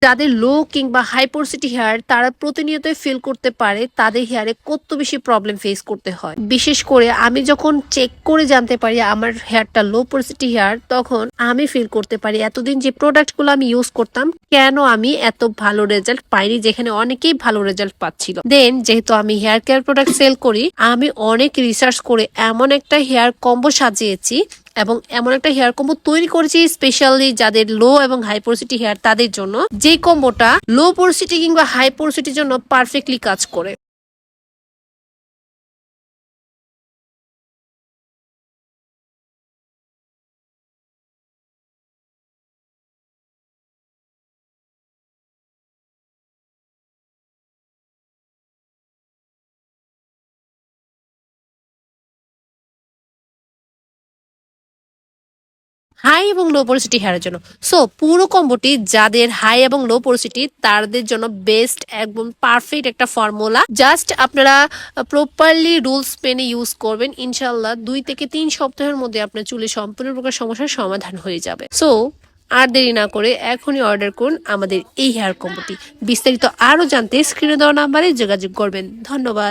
যাদের লো কিংবা high পোরসিটি hair তারা প্রতিনিয়তই ফিল করতে পারে তাদের হেয়ারে কত বেশি প্রবলেম ফেস করতে হয়। বিশেষ করে আমি যখন চেক করে জানতে পারি আমার হেয়ারটা লো পোরসিটি হেয়ার, তখন আমি ফিল করতে পারি এতদিন যে প্রোডাক্টগুলো আমি ইউজ করতাম কেন আমি এত ভালো রেজাল্ট পাইনি, যেখানে অনেকেই ভালো রেজাল্ট পাচ্ছিল। দেন যেহেতু আমি হেয়ার কেয়ার প্রোডাক্ট সেল করি, আমি অনেক রিসার্চ করে এমন একটা হেয়ার কম্বো সাজিয়েছি এবং এমন একটা হেয়ার কম্বো তৈরি করেছি স্পেশালি যাদের লো এবং হাই পোরসিটি হেয়ার তাদের জন্য, যে কম্বোটা লো পোরসিটি কিংবা হাই পোরসিটির জন্য পারফেক্টলি কাজ করে। হাই এবং লো পোরসিটি হেয়ারের জন্য সো পুরো কম্বোটি যাদের হাই এবং লো পোরসিটি তাদের জন্য বেস্ট, একদম পারফেক্ট একটা ফর্মুলা। জাস্ট আপনারা প্রপারলি রুলস মেনে ইউজ করবেন, ইনশাল্লাহ 2 থেকে 3 সপ্তাহের মধ্যে আপনার চুলে সম্পূর্ণ প্রকার সমস্যার সমাধান হয়ে যাবে। সো আর দেরি না করে এখনই অর্ডার করুন আমাদের এই হেয়ার কম্বোটি। বিস্তারিত আরো জানতে স্ক্রিনে দেওয়া নাম্বারে যোগাযোগ করবেন। ধন্যবাদ।